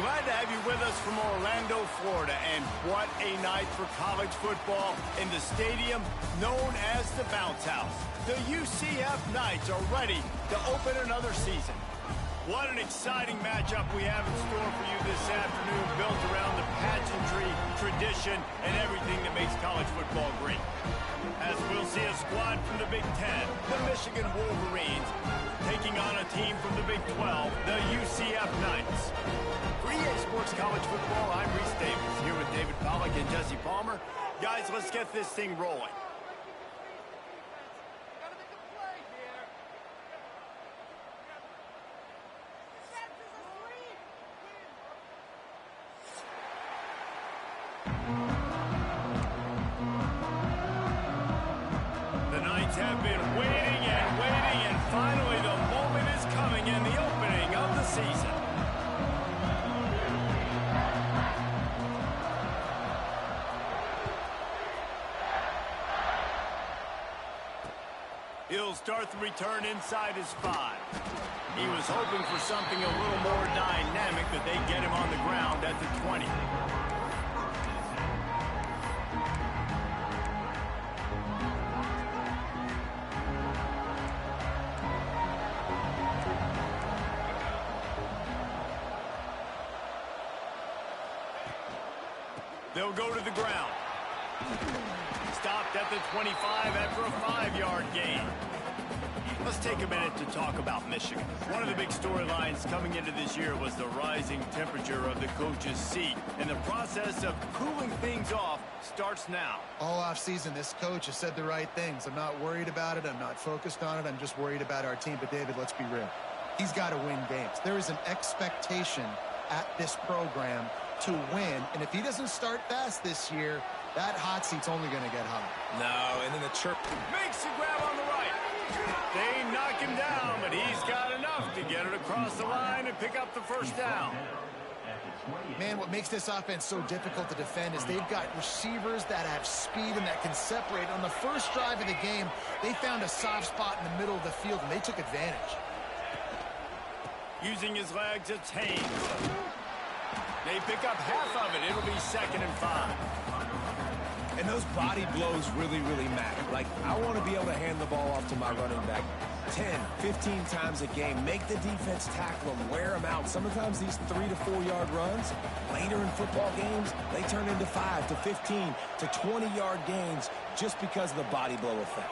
Glad to have you with us from Orlando, Florida. And what a night for college football in the stadium known as the Bounce House. The UCF Knights are ready to open another season. What an exciting matchup we have in store for you this afternoon, built around the pageantry, tradition, and everything that makes college football great. As we'll see a squad from the Big Ten, the Michigan Wolverines, taking on a team from the Big 12, the UCF Knights. For EA Sports College Football, I'm Reese Davis, here with David Pollack and Jesse Palmer. Guys, let's get this thing rolling. Have been waiting and finally the moment is coming in the opening of the season. He'll start the return inside his 5. He was hoping for something a little more dynamic, but they get him on the ground at the 20. They'll go to the ground. Stopped at the 25 after a 5-yard gain. Let's take a minute to talk about Michigan. One of the big storylines coming into this year was the rising temperature of the coach's seat. And the process of cooling things off starts now. All offseason, this coach has said the right things. I'm not worried about it. I'm not focused on it. I'm just worried about our team. But, David, let's be real. He's got to win games. There is an expectation at this program to win, and if he doesn't start fast this year, that hot seat's only going to get hot. No, and then the chirp makes the grab on the right. They knock him down, but he's got enough to get it across the line and pick up the first down. Man, what makes this offense so difficult to defend is they've got receivers that have speed and that can separate. On the first drive of the game, they found a soft spot in the middle of the field, and they took advantage. Using his legs, it's Haynes. They pick up half of it. It'll be 2nd and 5. And those body blows really, really matter. Like, I want to be able to hand the ball off to my running back 10, 15 times a game. Make the defense tackle them, wear them out. Sometimes these 3 to 4 yard runs, later in football games, they turn into 5 to 15 to 20 yard gains just because of the body blow effect.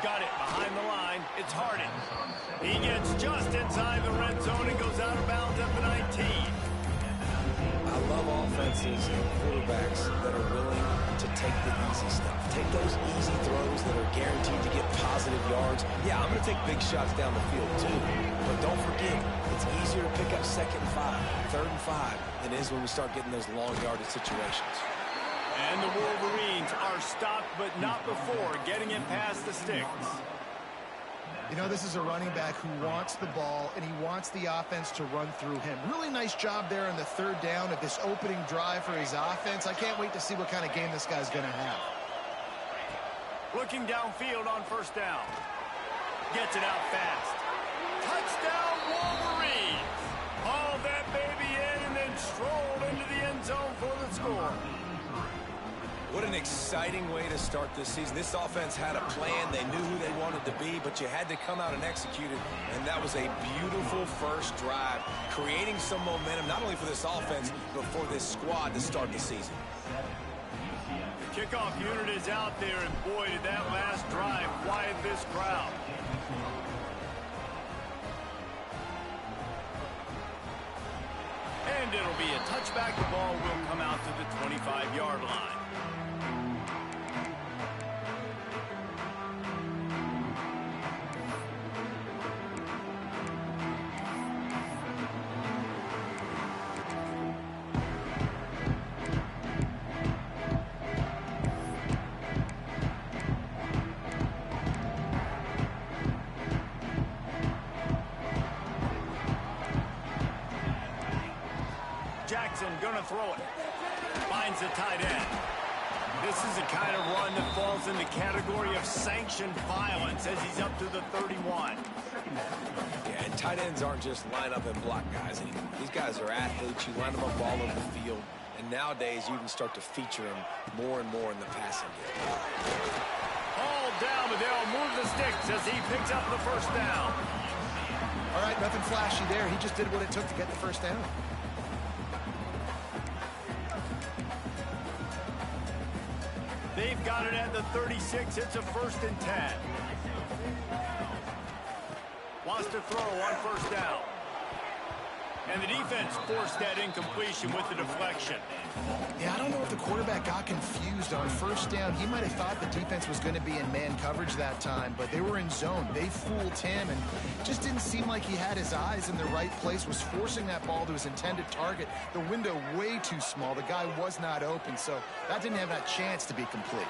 Got it behind the line. It's Harden. He gets just inside the red zone and goes out of bounds at the 19. I love offenses and quarterbacks that are willing to take the easy stuff. Take those easy throws that are guaranteed to get positive yards. Yeah, I'm going to take big shots down the field too. But don't forget, it's easier to pick up 2nd and 5, 3rd and 5 than it is when we start getting those long yardage situations. And the Wolverines are stopped, but not before getting it past the sticks. You know, this is a running back who wants the ball, and he wants the offense to run through him. Really nice job there on the 3rd down of this opening drive for his offense. I can't wait to see what kind of game this guy's going to have. Looking downfield on 1st down. Gets it out fast. Touchdown, Wolverines! Haul that baby in and then stroll into the end zone for the score. What an exciting way to start this season. This offense had a plan. They knew who they wanted to be, but you had to come out and execute it. And that was a beautiful first drive, creating some momentum, not only for this offense, but for this squad to start the season. The kickoff unit is out there, and boy, did that last drive quiet this crowd. And it'll be a touchback. The ball will come out to the 25-yard line. Jackson gonna throw it. Finds the tight end. This is the kind of run that falls in the category of sanctioned violence as he's up to the 31. Yeah, and tight ends aren't just line up and block guys anymore. These guys are athletes. You line them up all over the field. And nowadays, you can start to feature them more and more in the passing game. All down, but they'll move the sticks as he picks up the first down. All right, nothing flashy there. He just did what it took to get the first down. They've got it at the 36. It's a 1st and 10. Wants to throw on first down. And the defense forced that incompletion with the deflection. Yeah, I don't know if the quarterback got confused on first down. He might have thought the defense was going to be in man coverage that time, but they were in zone. They fooled him, and just didn't seem like he had his eyes in the right place, was forcing that ball to his intended target. The window way too small. The guy was not open, so that didn't have that chance to be complete.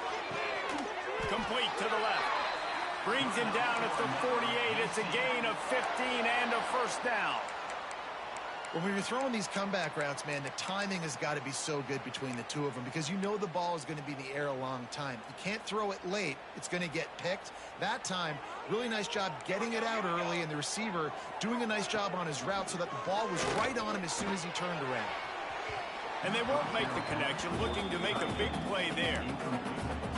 Complete to the left. Brings him down at the 48. It's a gain of 15 and a first down. When you're throwing these comeback routes, man, the timing has got to be so good between the two of them because you know the ball is going to be in the air a long time. You can't throw it late. It's going to get picked. That time, really nice job getting it out early, and the receiver doing a nice job on his route so that the ball was right on him as soon as he turned around. And they won't make the connection, looking to make a big play there.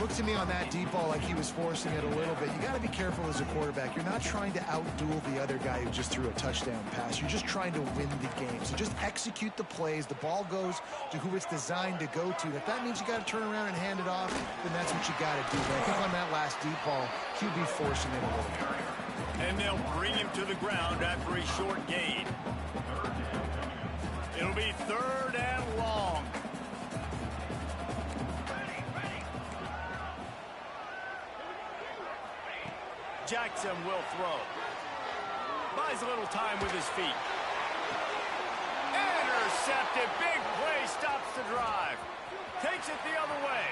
Looked to me on that deep ball like he was forcing it a little bit. You got to be careful as a quarterback. You're not trying to outduel the other guy who just threw a touchdown pass. You're just trying to win the game. So just execute the plays. The ball goes to who it's designed to go to. If that means you got to turn around and hand it off, then that's what you got to do. But I think on that last deep ball, QB forcing it a little bit. And they'll bring him to the ground after a short gain. It'll be 3rd and long. Jackson will throw. Buys a little time with his feet. Intercepted. Big play. Stops the drive. Takes it the other way.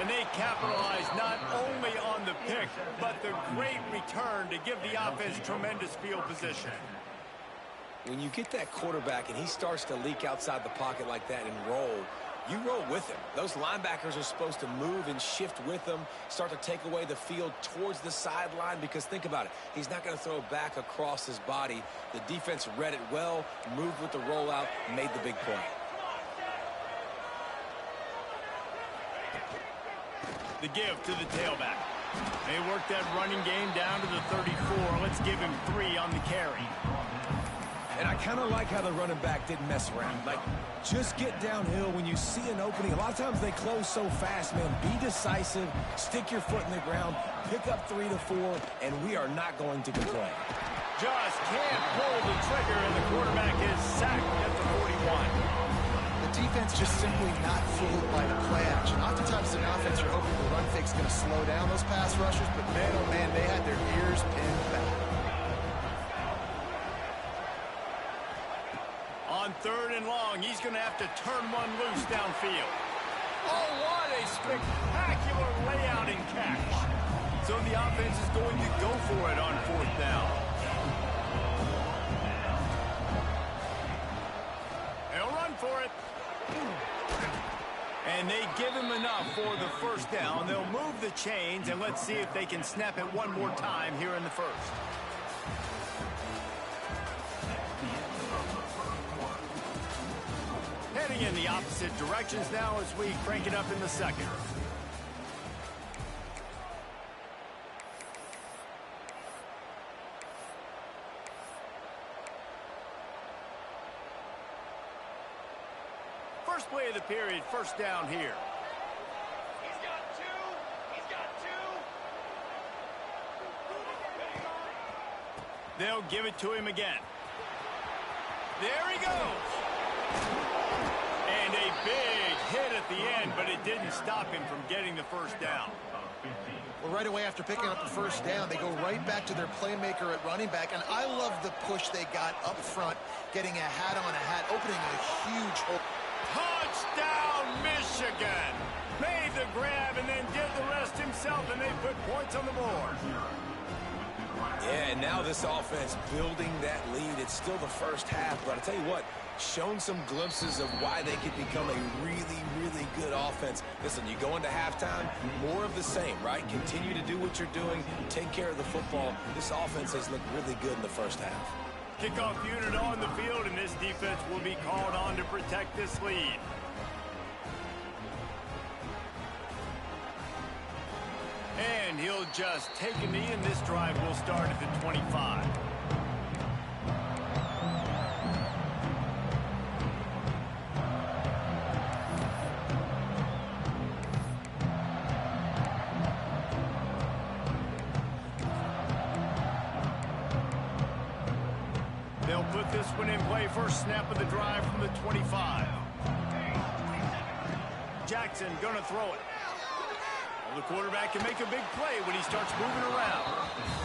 And they capitalize not only on the pick, but the great return to give the offense tremendous field position. When you get that quarterback and he starts to leak outside the pocket like that and roll, you roll with him. Those linebackers are supposed to move and shift with him, start to take away the field towards the sideline because think about it. He's not going to throw back across his body. The defense read it well, moved with the rollout, made the big play. The give to the tailback. They work that running game down to the 34. Let's give him 3 on the carry. And I kind of like how the running back didn't mess around. Like, just get downhill when you see an opening. A lot of times they close so fast, man. Be decisive, stick your foot in the ground, pick up 3 to 4, and we are not going to complain. Just can't pull the trigger, and the quarterback is sacked at the 41. The defense just simply not fooled by the play action. Oftentimes in offense, you're hoping the run fake's going to slow down those pass rushers, but man, oh man, they had their ears pinned back. On 3rd and long, he's going to have to turn one loose downfield. Oh, what a spectacular layout and catch. So the offense is going to go for it on 4th down. They'll run for it. And they give him enough for the first down. They'll move the chains, and let's see if they can snap it one more time here in the first. Heading in the opposite directions now as we crank it up in the second. First play of the period, first down here. He's got 2. He's got 2. They'll give it to him again. There he goes. And a big hit at the end, but it didn't stop him from getting the first down. Well, right away after picking up the first down, they go right back to their playmaker at running back. And I love the push they got up front, getting a hat on a hat, opening a huge hole. Touchdown, Michigan! Made the grab and then did the rest himself, and they put points on the board. Yeah, and now this offense building that lead. It's still the first half, but I'll tell you what, shown some glimpses of why they could become a really, really good offense. Listen, you go into halftime, more of the same, right? Continue to do what you're doing, take care of the football. This offense has looked really good in the first half. Kickoff unit on the field, and this defense will be called on to protect this lead. And he'll just take a knee, and this drive will start at the 25. They'll put this one in play. First snap of the drive from the 25. Jackson gonna throw it. The quarterback can make a big play when he starts moving around.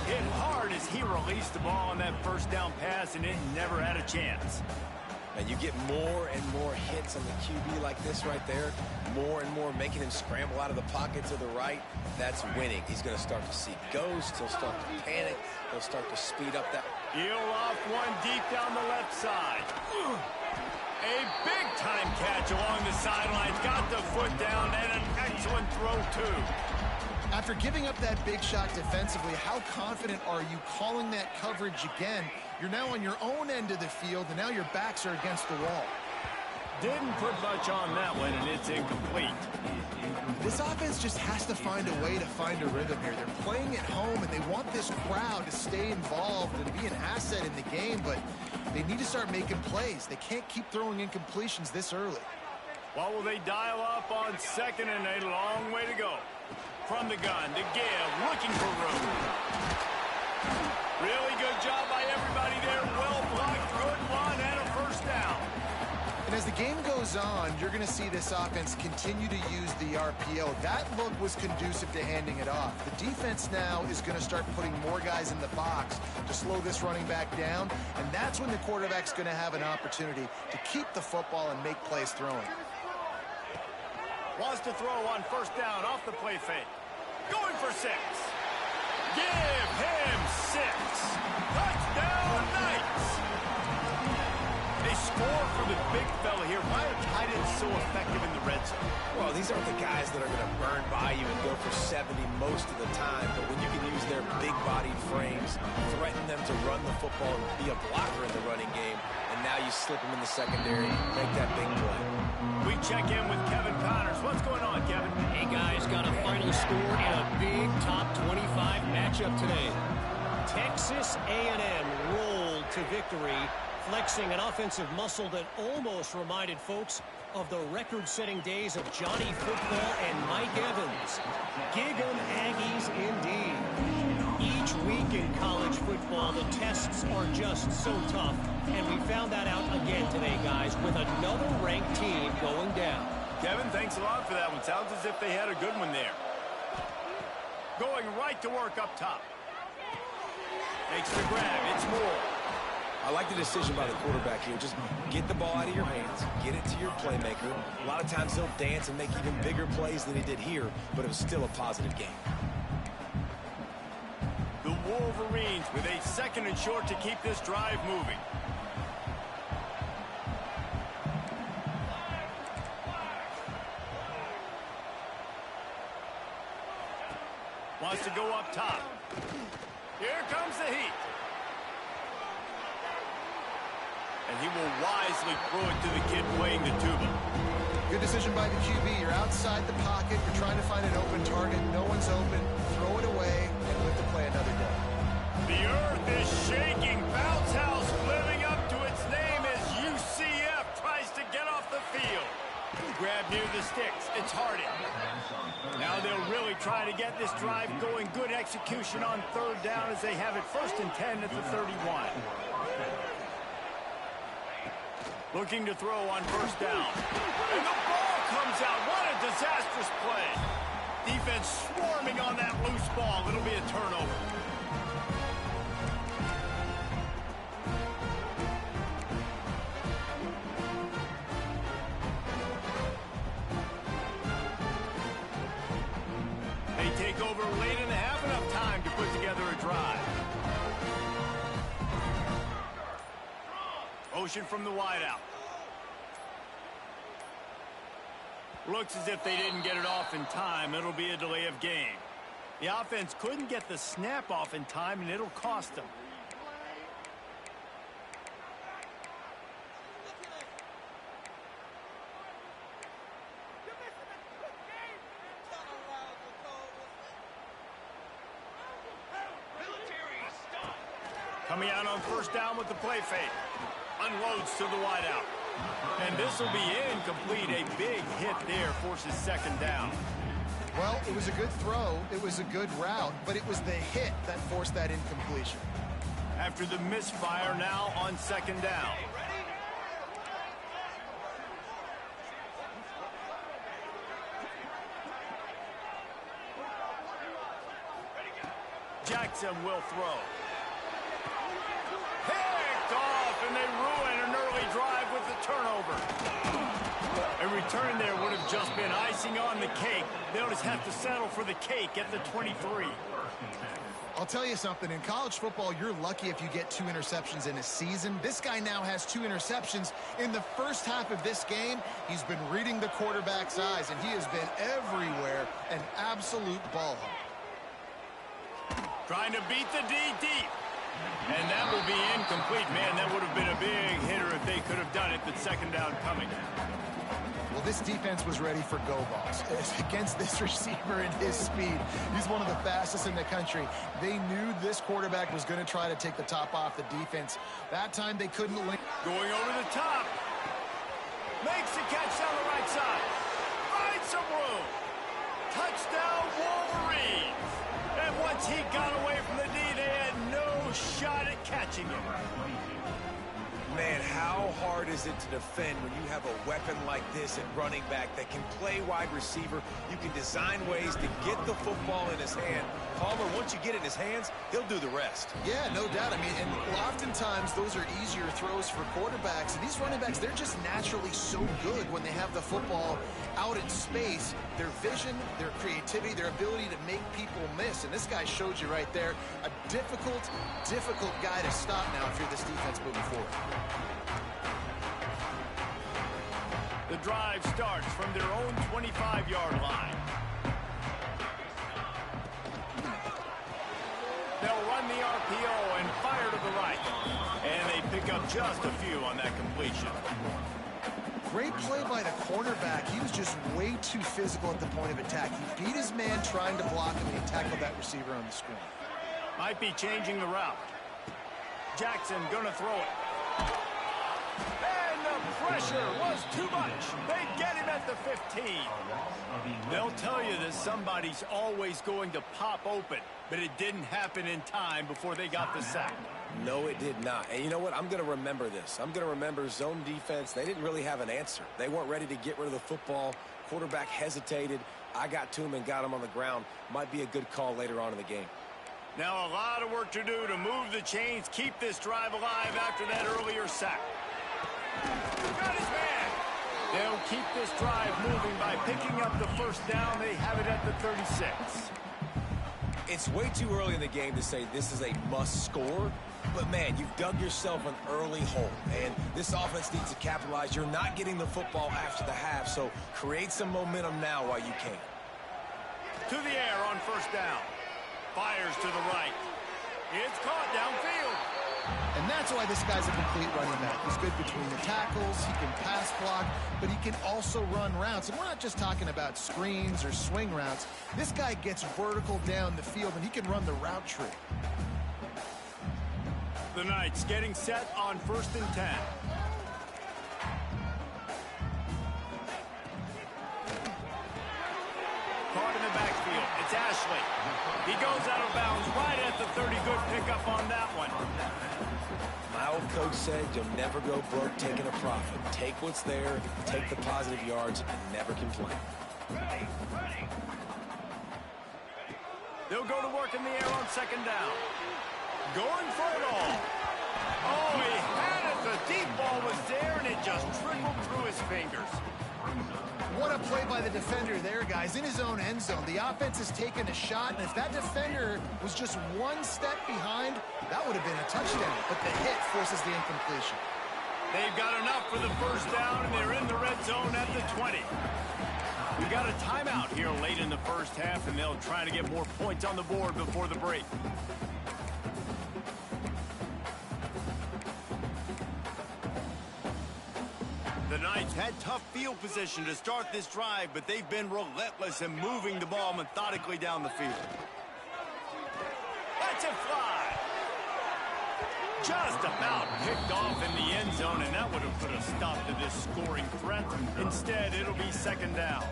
Hit hard as he released the ball on that first down pass, and it never had a chance. And you get more and more hits on the QB like this right there. More and more making him scramble out of the pocket to the right. That's winning. He's going to start to see ghosts. He'll start to panic. He'll start to speed up that. He'll off one deep down the left side. A big-time catch along the sidelines. Got the foot down, and an excellent throw, too. After giving up that big shot defensively, how confident are you calling that coverage again? You're now on your own end of the field, and now your backs are against the wall. Didn't put much on that one, and it's incomplete. This offense just has to find a way to find a rhythm here. They're playing at home, and they want this crowd to stay involved and be an asset in the game, but they need to start making plays. They can't keep throwing incompletions this early. What will they dial up on second, and a long way to go? From the gun to give, looking for room. Really good job by everybody there. Well blocked, good one, and a first down. And as the game goes on, you're going to see this offense continue to use the RPO. That look was conducive to handing it off. The defense now is going to start putting more guys in the box to slow this running back down, and that's when the quarterback's going to have an opportunity to keep the football and make plays throwing. Wants to throw on first down off the play fake. Going for 6. Give him 6. Touchdown, Knights. They score for the big fella here. Why are tight ends so effective in the red zone? Well, these aren't the guys that are going to burn by you and go for 70 most of the time, but when you can use their big-bodied frames, threaten them to run the football and be a blocker in the running game, and now you slip them in the secondary, make that big play. We check in with Kevin Connors. What's going on, Kevin? Hey, guys, got a final score in a big top 25 matchup today. Texas A&M rolled to victory, flexing an offensive muscle that almost reminded folks of the record-setting days of Johnny Football and Mike Evans. Gig 'em Aggies indeed. Each week in college football, the tests are just so tough, and we found that out again today, guys, with another ranked team going down. Kevin, thanks a lot for that one. Sounds as if they had a good one there. Going right to work up top. Makes the grab. It's Moore. I like the decision by the quarterback here. Just get the ball out of your hands, get it to your playmaker. A lot of times he'll dance and make even bigger plays than he did here, but it was still a positive game. The Wolverines with a 2nd and short to keep this drive moving. Wants to go up top. Here comes the heat. And he will wisely throw it to the kid playing the tuba. Good decision by the QB. You're outside the pocket. You're trying to find an open target. No one's open. Throw it away and live to play another day. The earth is shaking. Bounce House living up to its name as UCF tries to get off the field. Grab near the sticks. It's Harding. Now they'll really try to get this drive going. Good execution on 3rd down as they have it 1st and 10 at the 31. Looking to throw on 1st down. And the ball comes out. What a disastrous play. Defense swarming on that loose ball. It'll be a turnover. They take over late in the half, enough time to put together a drive. Motion from the wideout. Looks as if they didn't get it off in time. It'll be a delay of game. The offense couldn't get the snap off in time, and it'll cost them. Coming out on first down with the play fake. Unloads to the wideout. And this will be incomplete. A big hit there forces second down. Well, it was a good throw. It was a good route, but it was the hit that forced that incompletion. After the misfire, now on second down. Jackson will throw. Picked off, and they ruin an early drive with the turnover. A return there would have just been icing on the cake. They'll just have to settle for the cake at the 23. I'll tell you something. In college football, you're lucky if you get 2 interceptions in a season. This guy now has 2 interceptions. In the first half of this game, he's been reading the quarterback's eyes, and he has been everywhere, an absolute ball hawk. Trying to beat the D deep. And that will be incomplete. Man, that would have been a big hitter if they could have done it, but second down coming. Well, this defense was ready for go balls. Against this receiver and his speed, he's one of the fastest in the country. They knew this quarterback was going to try to take the top off the defense. That time they couldn't link. Going over the top. Makes the catch down the right side. Finds some room. Touchdown Wolverines. And once he got away from the D, they had no shot at catching him. Man, how hard is it to defend when you have a weapon like this at running back that can play wide receiver? You can design ways to get the football in his hand. Palmer, once you get it in his hands, he'll do the rest. Yeah, no doubt. I mean, and oftentimes those are easier throws for quarterbacks. And these running backs, they're just naturally so good when they have the football out in space. Their vision, their creativity, their ability to make people miss. And this guy showed you right there, a difficult guy to stop now if you're this defense moving forward. The drive starts from their own 25-yard line. They'll run the RPO and fire to the right. And they pick up just a few on that completion. Great play by the cornerback. He was just way too physical at the point of attack. He beat his man trying to block him, and he tackled that receiver on the screen. Might be changing the route. Jackson gonna throw it. And the pressure was too much. They get him at the 15. They'll tell you that somebody's always going to pop open, but it didn't happen in time before they got the sack. No, it did not. And you know what? I'm going to remember this. I'm going to remember zone defense. They didn't really have an answer. They weren't ready to get rid of the football. Quarterback hesitated. I got to him and got him on the ground. Might be a good call later on in the game. Now a lot of work to do to move the chains, keep this drive alive after that earlier sack. Got his man. They'll keep this drive moving by picking up the first down. They have it at the 36. It's way too early in the game to say this is a must score. But, man, you've dug yourself an early hole, and this offense needs to capitalize. You're not getting the football after the half, so create some momentum now while you can. To the air on first down. Fires to the right. It's caught downfield. And that's why this guy's a complete running back. He's good between the tackles, he can pass block, but he can also run routes. And we're not just talking about screens or swing routes. This guy gets vertical down the field, and he can run the route tree. The Knights getting set on 1st and 10. Caught in the backfield. It's Ashley. He goes out of bounds right at the 30. Good pickup on that one. My old coach said you'll never go broke taking a profit. Take what's there, take the positive yards, and never complain. They'll go to work in the air on second down. Going for it all. Oh, he had it. The deep ball was there, and it just trickled through his fingers. What a play by the defender there, guys. In his own end zone, the offense has taken a shot, and if that defender was just one step behind, that would have been a touchdown. But the hit forces the incompletion. They've got enough for the first down, and they're in the red zone at the 20. We got a timeout here late in the first half, and they'll try to get more points on the board before the break. The Knights had tough field position to start this drive, but they've been relentless in moving the ball methodically down the field. Let's it fly. Just about picked off in the end zone, and that would have put a stop to this scoring threat. Instead, it'll be second down.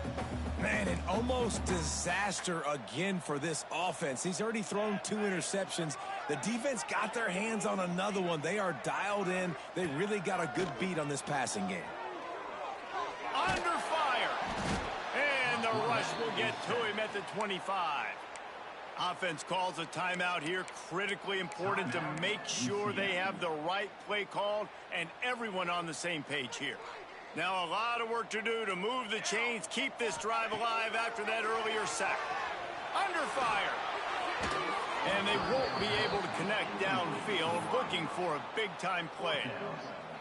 Man, an almost disaster again for this offense. He's already thrown 2 interceptions. The defense got their hands on another one. They are dialed in. They really got a good beat on this passing game. Under fire. And the rush will get to him at the 25. Offense calls a timeout here. Critically important to make sure they have the right play called and everyone on the same page here. Now a lot of work to do to move the chains, keep this drive alive after that earlier sack. Under fire. And they won't be able to connect downfield, looking for a big-time play.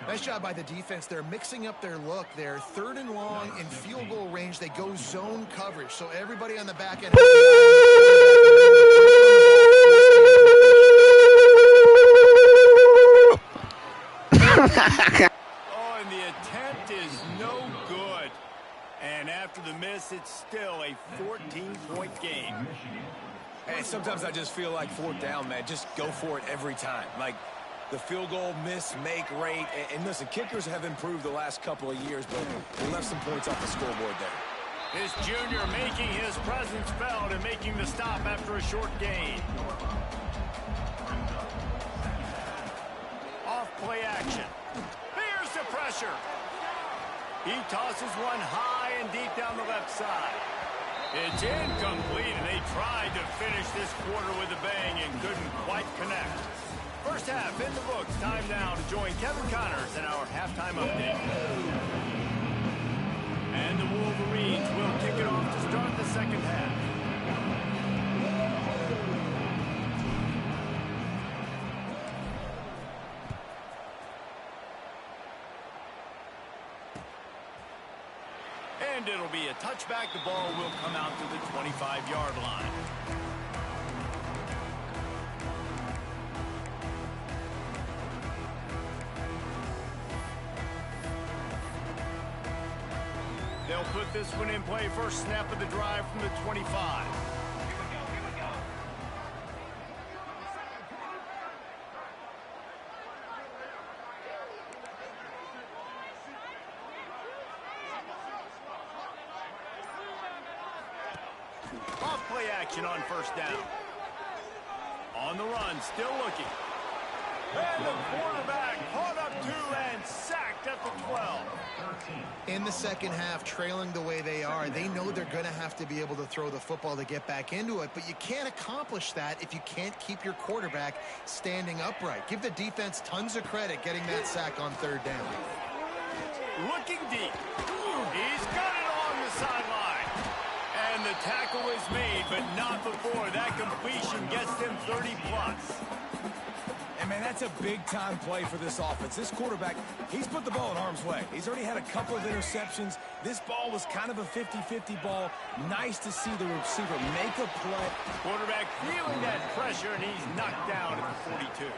Nice job by the defense. They're mixing up their look there. 3rd and long in field goal range. They go zone coverage. So everybody on the back end. Oh, and the attempt is no good. And after the miss, it's still a 14-point game. Hey, sometimes I just feel like 4th down, man. Just go for it every time. Like, the field goal miss-make rate. And listen, kickers have improved the last couple of years, but they left some points off the scoreboard there. This junior making his presence felt and making the stop after a short gain. Off play action. Here's the pressure. He tosses one high and deep down the left side. It's incomplete, and they tried to finish this quarter with a bang and couldn't quite connect. First half in the books. Time now to join Kevin Connors in our halftime update. And the Wolverines will kick it off to start the second half. And it'll be a touchback. The ball will come out to the 25-yard line. They'll put this one in play. First snap of the drive from the 25. Off play action on first down. On the run, still looking. And the quarterback caught up to and sacked at the 12. In the second half, trailing the way they are, they know they're going to have to be able to throw the football to get back into it, but you can't accomplish that if you can't keep your quarterback standing upright. Give the defense tons of credit getting that sack on 3rd down. Looking deep. He's got it along the sideline. And the tackle is made, but not before that completion gets them 30-plus. And, man, that's a big-time play for this offense. This quarterback, he's put the ball in harm's way. He's already had a couple of interceptions. This ball was kind of a 50-50 ball. Nice to see the receiver make a play. Quarterback feeling that pressure, and he's knocked down at the 42.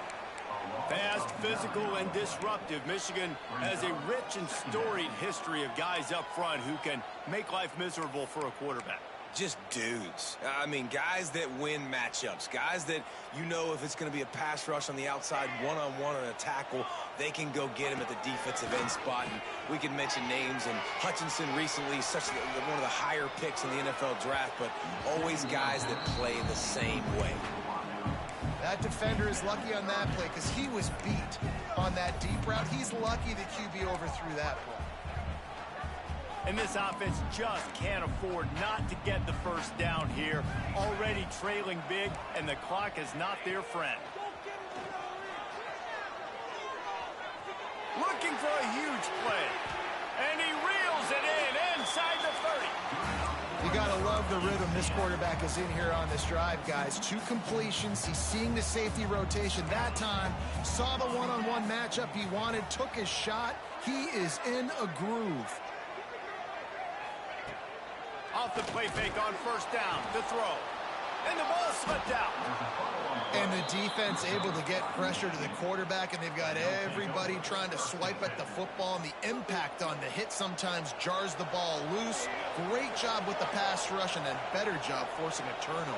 Fast, physical, and disruptive. Michigan has a rich and storied history of guys up front who can make life miserable for a quarterback. Just dudes. I mean, guys that win matchups. Guys that, you know, if it's going to be a pass rush on the outside, one-on-one on a tackle, they can go get him at the defensive end spot. And we can mention names. And Hutchinson recently, one of the higher picks in the NFL draft, but always guys that play the same way. That defender is lucky on that play because he was beat on that deep route. He's lucky the QB overthrew that play. And this offense just can't afford not to get the first down here. Already trailing big, and the clock is not their friend. Looking for a huge play. And he reels it in inside the 30. You got to love the rhythm this quarterback is in here on this drive, guys. 2 completions. He's seeing the safety rotation that time. Saw the one-on-one matchup he wanted, took his shot. He is in a groove. Off the play fake on first down to throw. And the ball slipped out. And the defense able to get pressure to the quarterback, and they've got everybody trying to swipe at the football, and the impact on the hit sometimes jars the ball loose. Great job with the pass rush, and a better job forcing a turnover.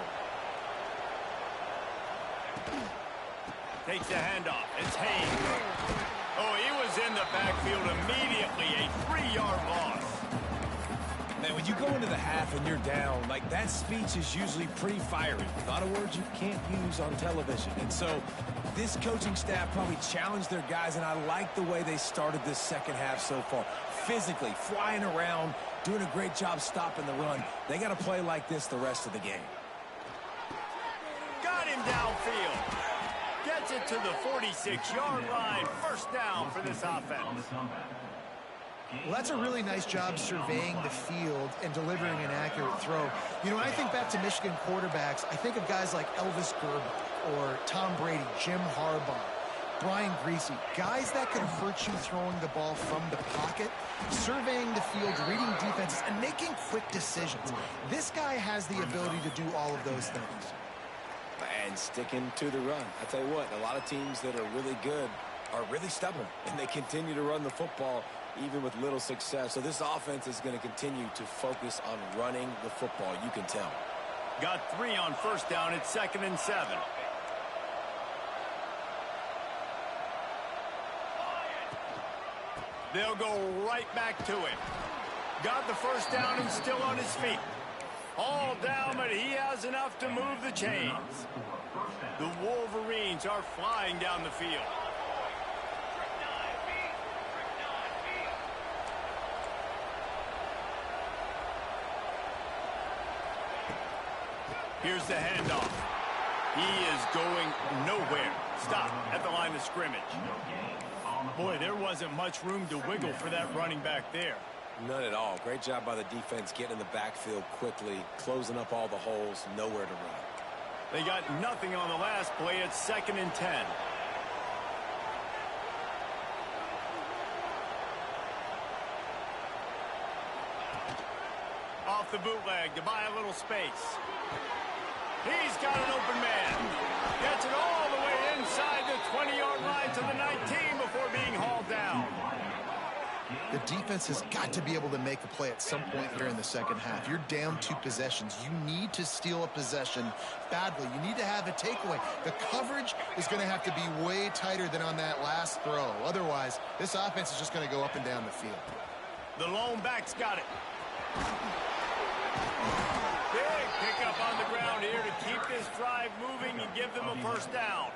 Takes the handoff. It's Haynes. Oh, he was in the backfield immediately. A 3-yard loss. Man, when you go into the half and you're down, like, that speech is usually pretty fiery. A lot of words you can't use on television. And so this coaching staff probably challenged their guys, and I like the way they started this second half so far. Physically, flying around, doing a great job stopping the run. They got to play like this the rest of the game. Got him downfield. Gets it to the 46-yard line. First down for this offense. Well, that's a really nice job surveying the field and delivering an accurate throw. You know, when I think back to Michigan quarterbacks, I think of guys like Elvis Gerber or Tom Brady, Jim Harbaugh, Brian Griese, guys that could hurt you throwing the ball from the pocket, surveying the field, reading defenses, and making quick decisions. This guy has the ability to do all of those things. And sticking to the run. I tell you what, a lot of teams that are really good are really stubborn, and they continue to run the football even with little success. So this offense is going to continue to focus on running the football, you can tell. Got 3 on first down. It's 2nd and 7. They'll go right back to it. Got the first down and still on his feet. All down, but he has enough to move the chains. The Wolverines are flying down the field. Here's the handoff. He is going nowhere. Stop at the line of scrimmage. Boy, there wasn't much room to wiggle for that running back there. None at all. Great job by the defense getting in the backfield quickly, closing up all the holes, nowhere to run. They got nothing on the last play. It's 2nd and 10. Off the bootleg to buy a little space. He's got an open man. Gets it all the way inside the 20-yard line to the 19 before being hauled down. The defense has got to be able to make a play at some point here in the second half. You're down 2 possessions. You need to steal a possession badly. You need to have a takeaway. The coverage is going to have to be way tighter than on that last throw. Otherwise, this offense is just going to go up and down the field. The lone back's got it. Big pickup on the ground here to keep this drive moving and give them a first down.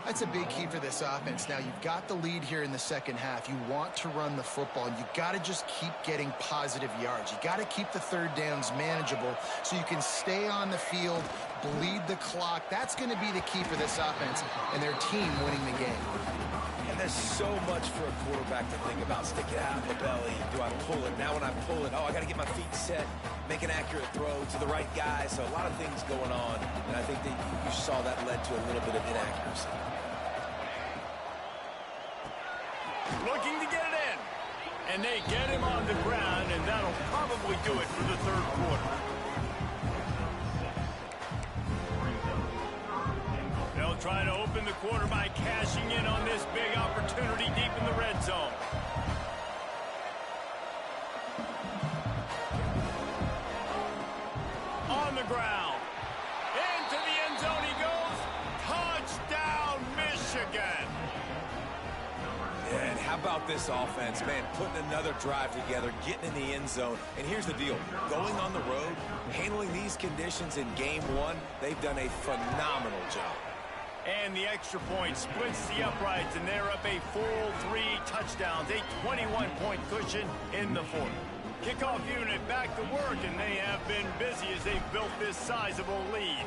That's a big key for this offense. Now, you've got the lead here in the second half. You want to run the football, and you got to just keep getting positive yards. You got to keep the third downs manageable so you can stay on the field, bleed the clock. That's going to be the key for this offense and their team winning the game. And there's so much for a quarterback to think about. Stick it out in the belly. Do I pull it? Now when I pull it, oh, I got to get my feet set, make an accurate throw to the right guy. So a lot of things going on, and I think that you saw that led to a little bit of inaccuracy. Looking to get it in. And they get him on the ground, and that'll probably do it for the third quarter. They'll try to open the quarter by cashing in on this big opportunity deep in the red zone. On the ground. Into the end zone he goes. Touchdown, Michigan. Yeah, and how about this offense, man, putting another drive together, getting in the end zone. And here's the deal. Going on the road, handling these conditions in game 1, they've done a phenomenal job. And the extra point splits the uprights, and they're up a full 3 touchdowns, a 21-point cushion in the fourth. Kickoff unit back to work, and they have been busy as they've built this sizable lead.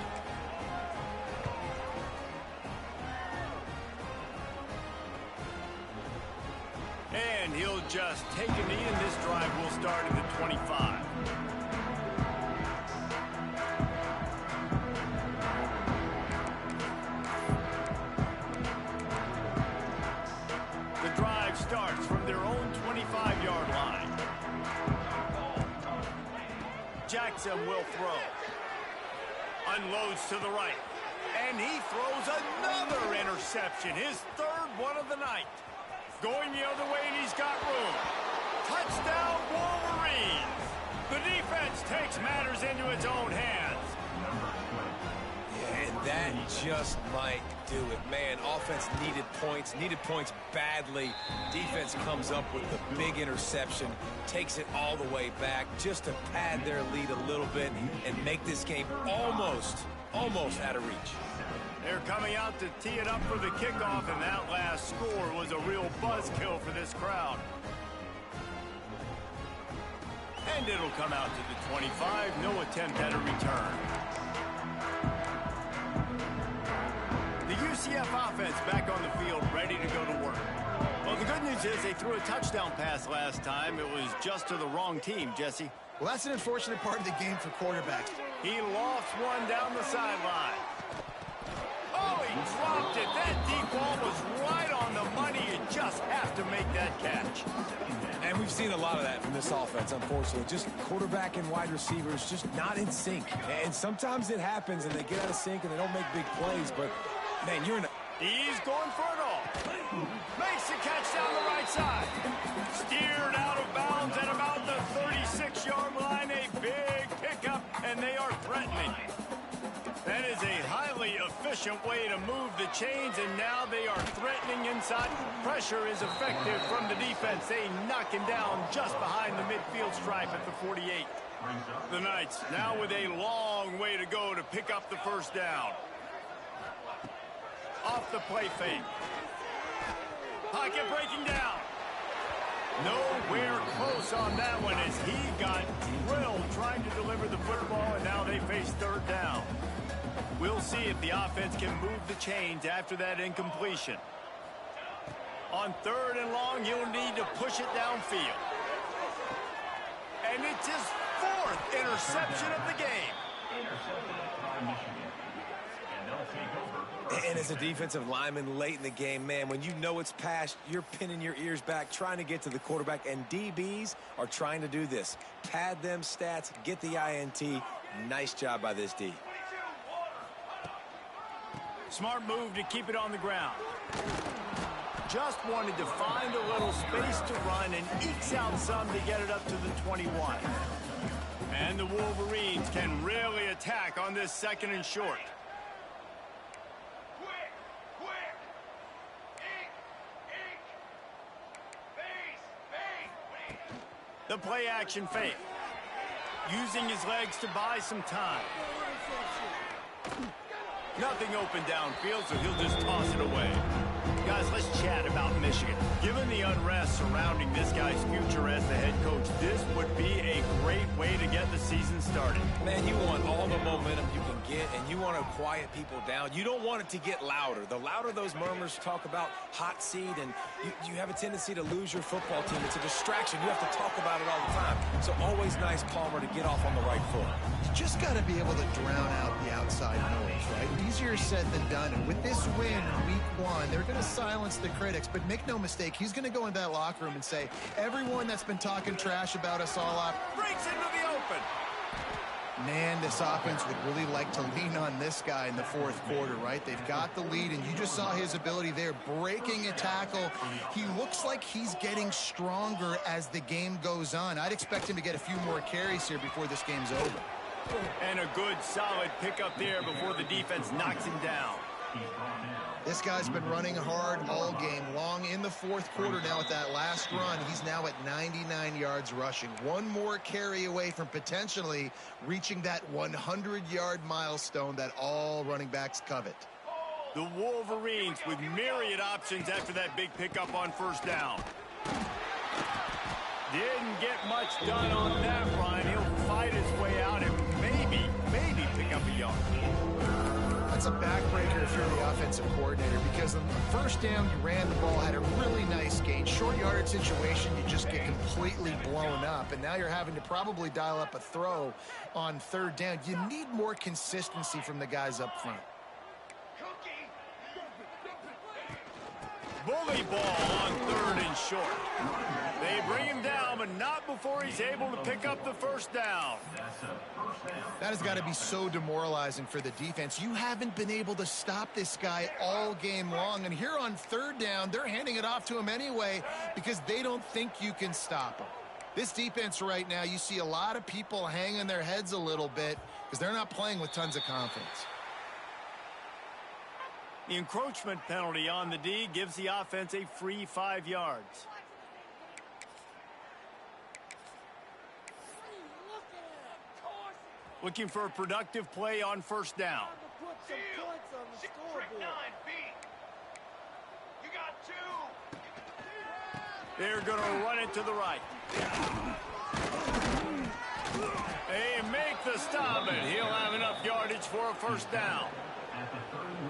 And he'll just take a knee, and this drive will start at the 25. Jackson will throw. Unloads to the right. And he throws another interception, his third one of the night. Going the other way, and he's got room. Touchdown, Wolverines. The defense takes matters into its own hands. Yeah, and that just might do it. Man, offense needed points badly. Defense comes up with the big interception, takes it all the way back just to pad their lead a little bit and make this game almost out of reach. They're coming out to tee it up for the kickoff, and that last score was a real buzzkill for this crowd. And it'll come out to the 25. No attempt at a return. The UCF offense back on the field, ready to go to work. Well, the good news is they threw a touchdown pass last time. It was just to the wrong team, Jesse. Well, that's an unfortunate part of the game for quarterbacks. He lofts one down the sideline. Oh, he dropped it. That deep ball was right on the money. You just have to make that catch. And we've seen a lot of that from this offense, unfortunately. Just quarterback and wide receivers just not in sync. And sometimes it happens and they get out of sync and they don't make big plays. But, man, you're in a... He's going for it all. Makes the catch down the right side. Steered out of bounds at about the 36-yard line. A big pickup, and they are threatening. That is a highly efficient way to move the chains, and now they are threatening inside. Pressure is effective from the defense. They knock him down just behind the midfield stripe at the 48. The Knights now with a long way to go to pick up the first down. Off the play fake. Pocket breaking down. Nowhere close on that one as he got drilled trying to deliver the football, and now they face third down. We'll see if the offense can move the chains after that incompletion. On third and long, he'll need to push it downfield. And it's his fourth interception of the game. And as a defensive lineman late in the game, man, when you know it's past, you're pinning your ears back, trying to get to the quarterback, and DBs are trying to do this. Pad them stats, get the INT. Nice job by this D. Smart move to keep it on the ground. Just wanted to find a little space to run and ekes out some to get it up to the 21. And the Wolverines can really attack on this second and short. The play action fake. Using his legs to buy some time. Nothing open downfield, so he'll just toss it away. Guys, let's chat about Michigan. Given the unrest surrounding this guy's future as the head coach, this would be a great way to get the season started. Man, you want all the momentum you can get, and you want to quiet people down. You don't want it to get louder. The louder those murmurs talk about hot seat, and you have a tendency to lose your football team. It's a distraction. You have to talk about it all the time. So always nice, Palmer, to get off on the right foot. You just got to be able to drown out the outside noise, right? Easier said than done. And with this win in week one, they're going to silence the critics. But make no mistake, he's going to go into that locker room and say, everyone that's been talking trash about us all up breaks into the open. Man, this offense would really like to lean on this guy in the fourth quarter, right? They've got the lead, and you just saw his ability there, breaking a tackle. He looks like he's getting stronger as the game goes on. I'd expect him to get a few more carries here before this game's over. And a good, solid pickup there before the defense knocks him down. This guy's been running hard all game long. In the fourth quarter now with that last run, he's now at 99 yards rushing. One more carry away from potentially reaching that 100-yard milestone that all running backs covet. The Wolverines with myriad options after that big pickup on first down. Didn't get much done on that run. He'll fight his way out and maybe pick up a yard. That's a backbreaker if you're the offensive coordinator, because on the first down, you ran the ball, had a really nice gain. Short yardage situation, you just get completely blown up, and now you're having to probably dial up a throw on third down. You need more consistency from the guys up front. Bully ball on third and short. They bring him down, but not Not before he's able to pick up the first down. That has got to be so demoralizing for the defense. You haven't been able to stop this guy all game long. And here on third down, they're handing it off to him anyway because they don't think you can stop him. This defense right now, you see a lot of people hanging their heads a little bit because they're not playing with tons of confidence. The encroachment penalty on the D gives the offense a free 5 yards. Looking for a productive play on first down. You got 2. They're going to run it to the right. They make the stop, and he'll have enough yardage for a first down.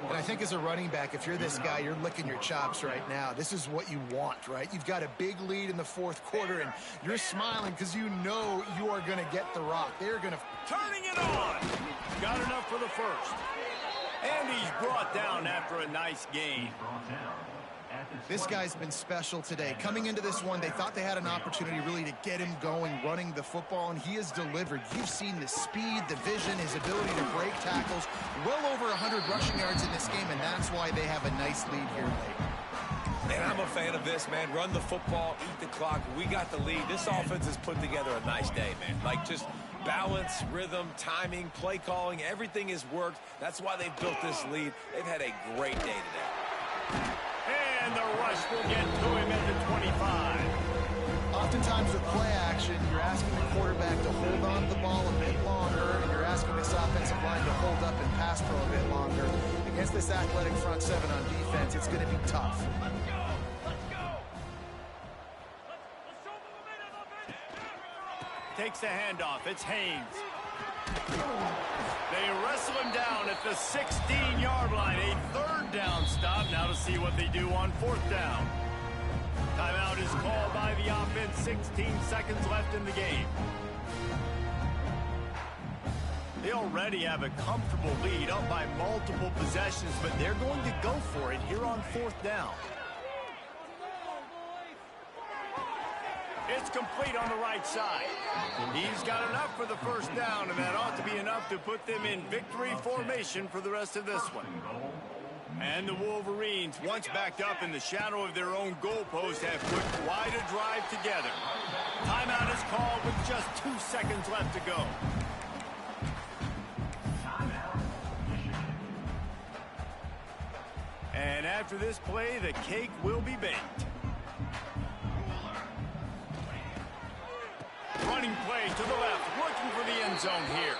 And I think as a running back, if you're this guy, you're licking your chops right now. This is what you want, right? You've got a big lead in the fourth quarter, and you're smiling because you know you are going to get the rock. They're going to... Turning it on. Got enough for the first. And he's brought down after a nice gain. This guy's been special today. Coming into this one, they thought they had an opportunity really to get him going, running the football, and he has delivered. You've seen the speed, the vision, his ability to break tackles. Well over 100 rushing yards in this game, and that's why they have a nice lead here late. And I'm a fan of this, man. Run the football, eat the clock. We got the lead. This offense has put together a nice day, man. Like, just balance, rhythm, timing, play calling, everything has worked. That's why they've built this lead. They've had a great day today. And the rush will get to him at the 25. Oftentimes with play action, you're asking the quarterback to hold on to the ball a bit longer, and you're asking this offensive line to hold up and pass for a bit longer. Against this athletic front seven on defense, it's going to be tough. Takes the handoff. It's Haynes. They wrestle him down at the 16-yard line. A third down stop. Now to see what they do on fourth down. Timeout is called by the offense. 16 seconds left in the game. They already have a comfortable lead, up by multiple possessions, but they're going to go for it here on fourth down. It's complete on the right side. He's got enough for the first down, and that ought to be enough to put them in victory formation for the rest of this one. And the Wolverines, once backed up in the shadow of their own goalpost, have put quite a drive together. Timeout is called with just 2 seconds left to go. And after this play, the cake will be baked. Running play to the left, looking for the end zone here.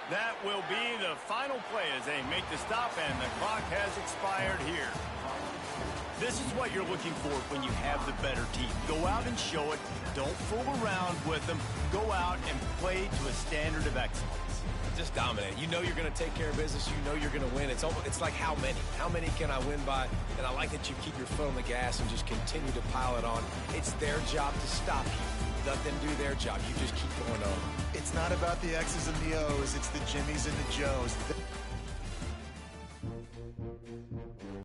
That will be the final play as they make the stop, and the clock has expired here. This is what you're looking for when you have the better team. Go out and show it. Don't fool around with them. Go out and play to a standard of excellence. Just dominate. You know you're going to take care of business. You know you're going to win. It's like how many? How many can I win by? And I like that you keep your foot on the gas and just continue to pile it on. It's their job to stop you. Let them do their job. You just keep going on. It's not about the X's and the O's. It's the Jimmies and the Joes.